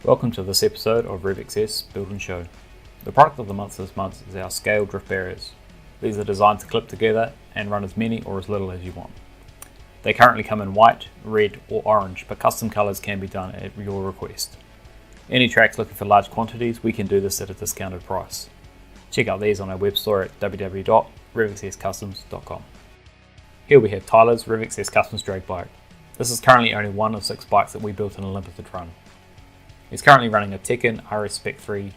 Welcome to this episode of RevXS Build and Show. The product of the month this month is our scale drift barriers. These are designed to clip together and run as many or as little as you want. They currently come in white, red or orange, but custom colours can be done at your request. Any tracks looking for large quantities, we can do this at a discounted price. Check out these on our webstore at www.revxscustoms.com. Here we have Tyler's RevXS Customs drag bike. This is currently only one of 6 bikes that we built in a limited run. He's currently running a Tekken RS Spec 3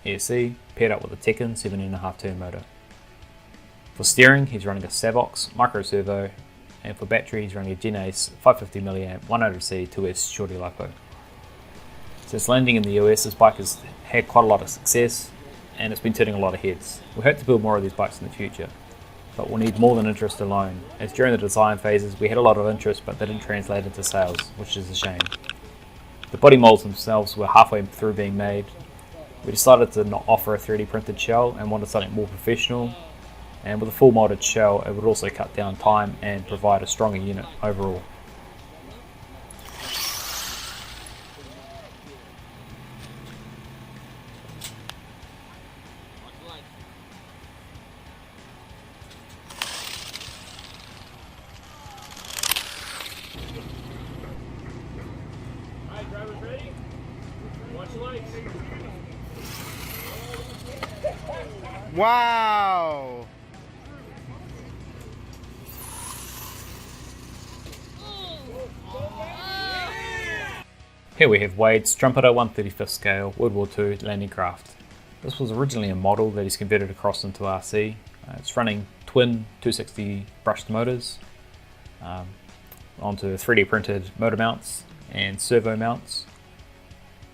ESC paired up with a Tekken 7.5 turn motor. For steering, he's running a Savox micro servo, and for battery, he's running a Genace 550mAh 100C 2S shorty lipo. Since landing in the US, this bike has had quite a lot of success and it's been turning a lot of heads. We hope to build more of these bikes in the future, but we'll need more than interest alone, as during the design phases we had a lot of interest but they didn't translate into sales, which is a shame. The body molds themselves were halfway through being made. We decided to not offer a 3D printed shell and wanted something more professional, and with a full molded shell it would also cut down time and provide a stronger unit overall. Drivers ready? Watch the lights. Wow! Here we have Wade's Trumpeter 1/35th scale World War II landing craft. This was originally a model that he's converted across into RC. It's running twin 260 brushed motors onto 3D printed motor mounts and servo mounts.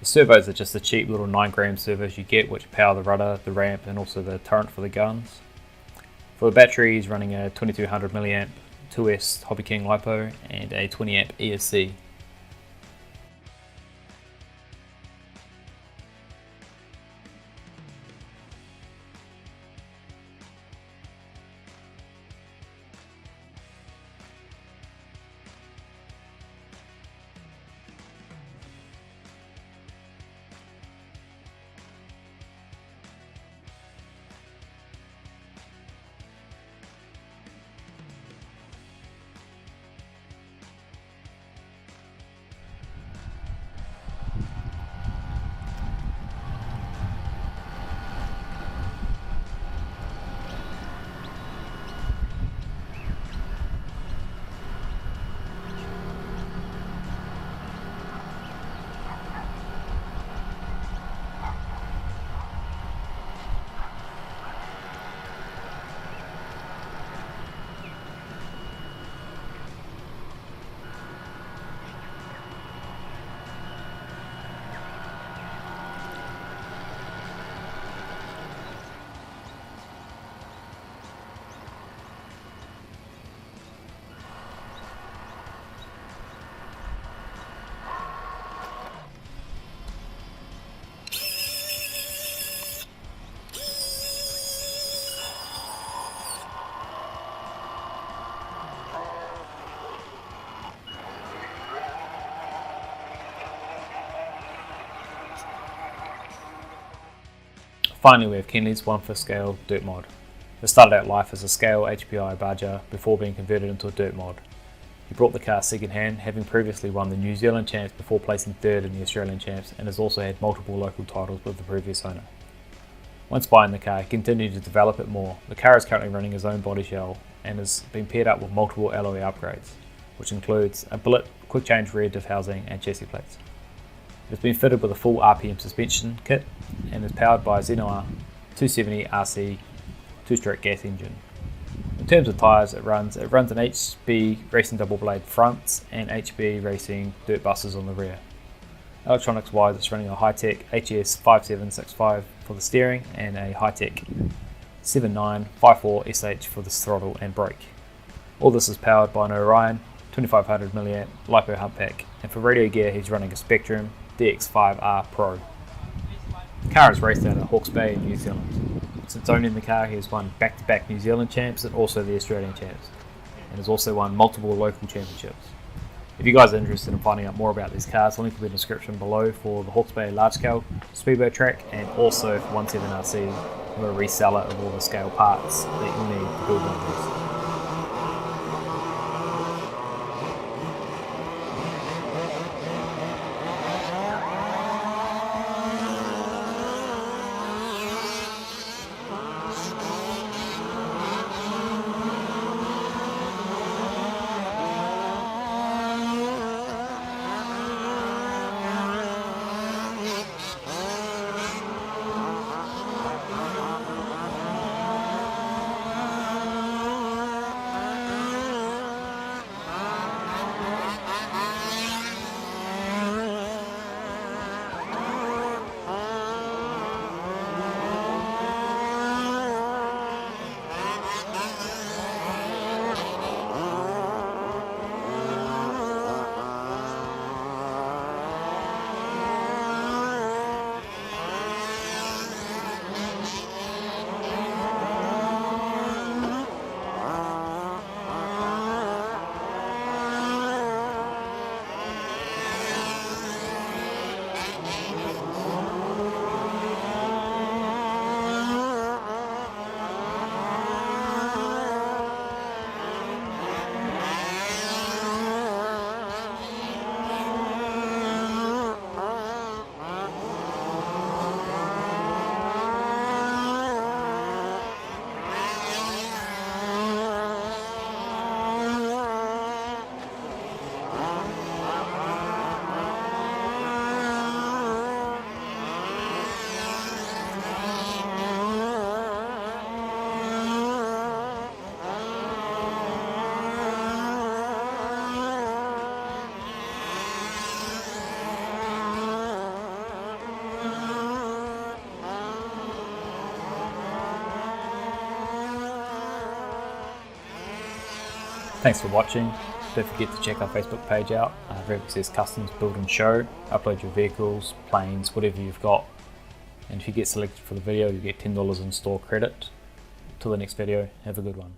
The servos are just the cheap little 9-gram servos you get, which power the rudder, the ramp and also the turret for the guns. For the battery, he's running a 2200mAh 2S Hobby King LiPo and a 20A ESC. Finally, we have Kenley's 1/5 scale dirt mod. This started out life as a scale HPI Barger before being converted into a dirt mod. He brought the car second hand, having previously won the New Zealand champs before placing third in the Australian champs, and has also had multiple local titles with the previous owner. Once buying the car, he continued to develop it more. The car is currently running his own body shell and has been paired up with multiple alloy upgrades, which includes a billet, quick change rear diff housing and chassis plates. It's been fitted with a full RPM suspension kit and is powered by a Xenon 270 RC 2-stroke gas engine. In terms of tyres, it runs an HB Racing double blade fronts and HB Racing dirt buses on the rear. Electronics wise, it's running a high-tech HES 5765 for the steering and a high-tech 7954 SH for the throttle and brake. All this is powered by an Orion 2500mAh LiPo humpback, and for radio gear he's running a Spectrum DX5R Pro. The car is raced out of Hawke's Bay in New Zealand. Since owning the car, he has won back-to-back New Zealand champs and also the Australian champs, and has also won multiple local championships. If you guys are interested in finding out more about these cars, the link will be in the description below for the Hawke's Bay large scale Speedway track, and also for 17RC, we're a reseller of all the scale parts that you'll need to build one of these. Thanks for watching. Don't forget to check our Facebook page out, RevXS Customs Build and Show. Upload your vehicles, planes, whatever you've got. And if you get selected for the video, you get $10 in store credit. Till the next video, have a good one.